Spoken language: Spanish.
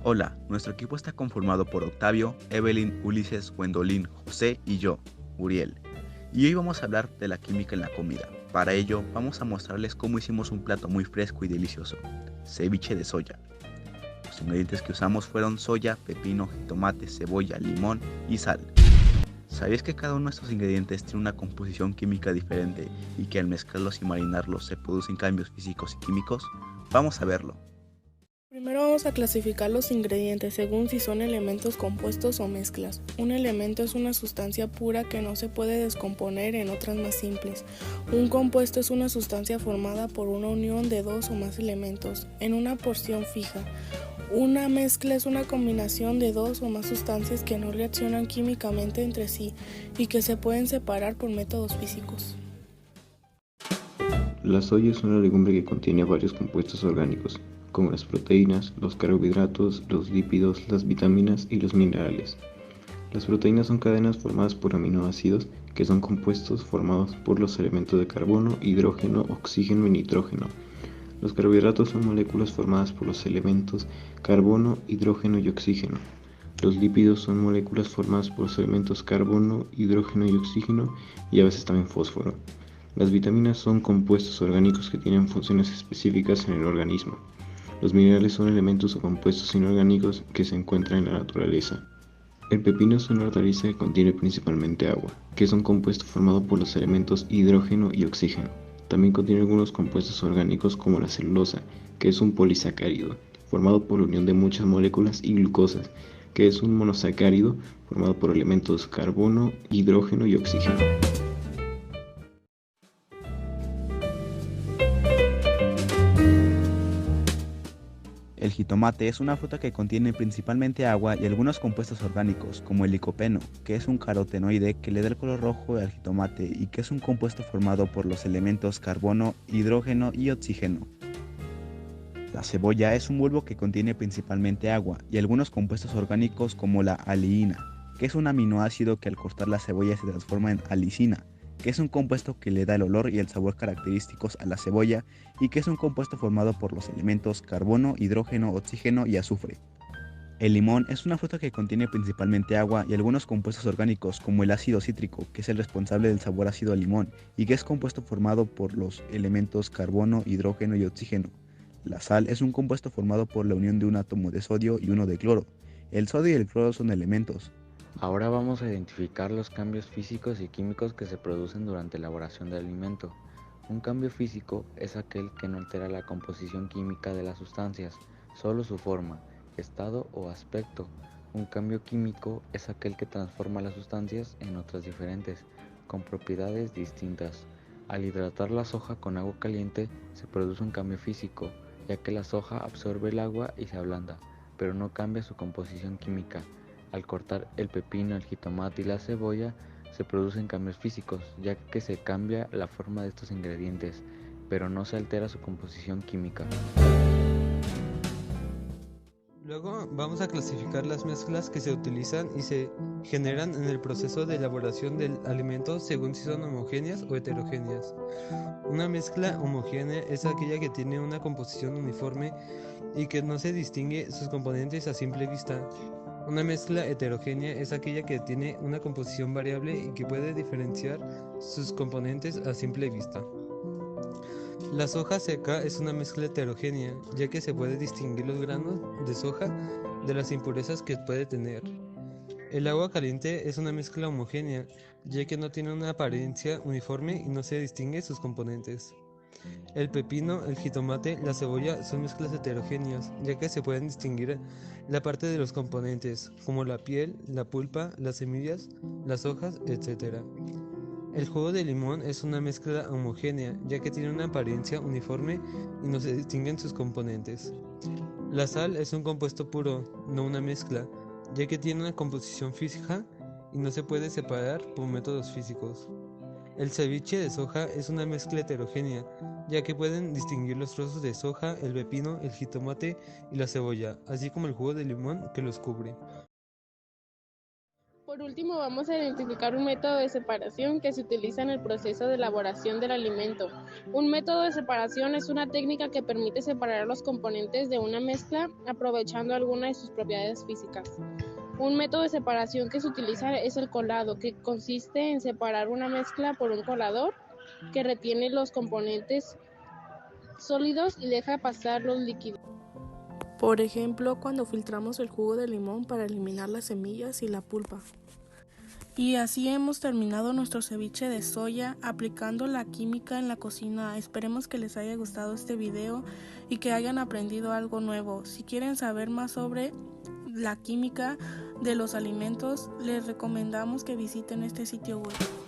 Hola, nuestro equipo está conformado por Octavio, Evelyn, Ulises, Gwendolyn, José y yo, Uriel. Y hoy vamos a hablar de la química en la comida. Para ello, vamos a mostrarles cómo hicimos un plato muy fresco y delicioso, ceviche de soya. Los ingredientes que usamos fueron soya, pepino, jitomate, cebolla, limón y sal. ¿Sabías que cada uno de estos ingredientes tiene una composición química diferente y que al mezclarlos y marinarlos se producen cambios físicos y químicos? Vamos a verlo. Primero vamos a clasificar los ingredientes según si son elementos compuestos o mezclas. Un elemento es una sustancia pura que no se puede descomponer en otras más simples. Un compuesto es una sustancia formada por una unión de dos o más elementos en una porción fija. Una mezcla es una combinación de dos o más sustancias que no reaccionan químicamente entre sí y que se pueden separar por métodos físicos. La soya es una legumbre que contiene varios compuestos orgánicos, como las proteínas, los carbohidratos, los lípidos, las vitaminas y los minerales. Las proteínas son cadenas formadas por aminoácidos, que son compuestos formados por los elementos de carbono, hidrógeno, oxígeno y nitrógeno. Los carbohidratos son moléculas formadas por los elementos carbono, hidrógeno y oxígeno. Los lípidos son moléculas formadas por los elementos carbono, hidrógeno y oxígeno y a veces también fósforo. Las vitaminas son compuestos orgánicos que tienen funciones específicas en el organismo. Los minerales son elementos o compuestos inorgánicos que se encuentran en la naturaleza. El pepino es una hortaliza que contiene principalmente agua, que es un compuesto formado por los elementos hidrógeno y oxígeno. También contiene algunos compuestos orgánicos como la celulosa, que es un polisacárido, formado por la unión de muchas moléculas, y glucosa, que es un monosacárido formado por elementos carbono, hidrógeno y oxígeno. El jitomate es una fruta que contiene principalmente agua y algunos compuestos orgánicos, como el licopeno, que es un carotenoide que le da el color rojo al jitomate y que es un compuesto formado por los elementos carbono, hidrógeno y oxígeno. La cebolla es un bulbo que contiene principalmente agua y algunos compuestos orgánicos como la aliina, que es un aminoácido que al cortar la cebolla se transforma en alicina, que es un compuesto que le da el olor y el sabor característicos a la cebolla y que es un compuesto formado por los elementos carbono, hidrógeno, oxígeno y azufre. El limón es una fruta que contiene principalmente agua y algunos compuestos orgánicos como el ácido cítrico, que es el responsable del sabor ácido al limón y que es compuesto formado por los elementos carbono, hidrógeno y oxígeno. La sal es un compuesto formado por la unión de un átomo de sodio y uno de cloro. El sodio y el cloro son elementos. Ahora vamos a identificar los cambios físicos y químicos que se producen durante la elaboración del alimento. Un cambio físico es aquel que no altera la composición química de las sustancias, solo su forma, estado o aspecto. Un cambio químico es aquel que transforma las sustancias en otras diferentes, con propiedades distintas. Al hidratar la soja con agua caliente se produce un cambio físico, ya que la soja absorbe el agua y se ablanda, pero no cambia su composición química. Al cortar el pepino, el jitomate y la cebolla, se producen cambios físicos, ya que se cambia la forma de estos ingredientes, pero no se altera su composición química. Luego vamos a clasificar las mezclas que se utilizan y se generan en el proceso de elaboración del alimento según si son homogéneas o heterogéneas. Una mezcla homogénea es aquella que tiene una composición uniforme y que no se distingue sus componentes a simple vista. Una mezcla heterogénea es aquella que tiene una composición variable y que puede diferenciar sus componentes a simple vista. La soja seca es una mezcla heterogénea, ya que se puede distinguir los granos de soja de las impurezas que puede tener. El agua caliente es una mezcla homogénea, ya que no tiene una apariencia uniforme y no se distingue sus componentes. El pepino, el jitomate, la cebolla son mezclas heterogéneas, ya que se pueden distinguir la parte de los componentes, como la piel, la pulpa, las semillas, las hojas, etc. El jugo de limón es una mezcla homogénea, ya que tiene una apariencia uniforme y no se distinguen sus componentes. La sal es un compuesto puro, no una mezcla, ya que tiene una composición fija y no se puede separar por métodos físicos. El ceviche de soja es una mezcla heterogénea, ya que pueden distinguir los trozos de soja, el pepino, el jitomate y la cebolla, así como el jugo de limón que los cubre. Por último, vamos a identificar un método de separación que se utiliza en el proceso de elaboración del alimento. Un método de separación es una técnica que permite separar los componentes de una mezcla aprovechando alguna de sus propiedades físicas. Un método de separación que se utiliza es el colado, que consiste en separar una mezcla por un colador que retiene los componentes sólidos y deja pasar los líquidos. Por ejemplo, cuando filtramos el jugo de limón para eliminar las semillas y la pulpa. Y así hemos terminado nuestro ceviche de soya aplicando la química en la cocina. Esperemos que les haya gustado este video y que hayan aprendido algo nuevo. Si quieren saber más sobre la química de los alimentos, les recomendamos que visiten este sitio web.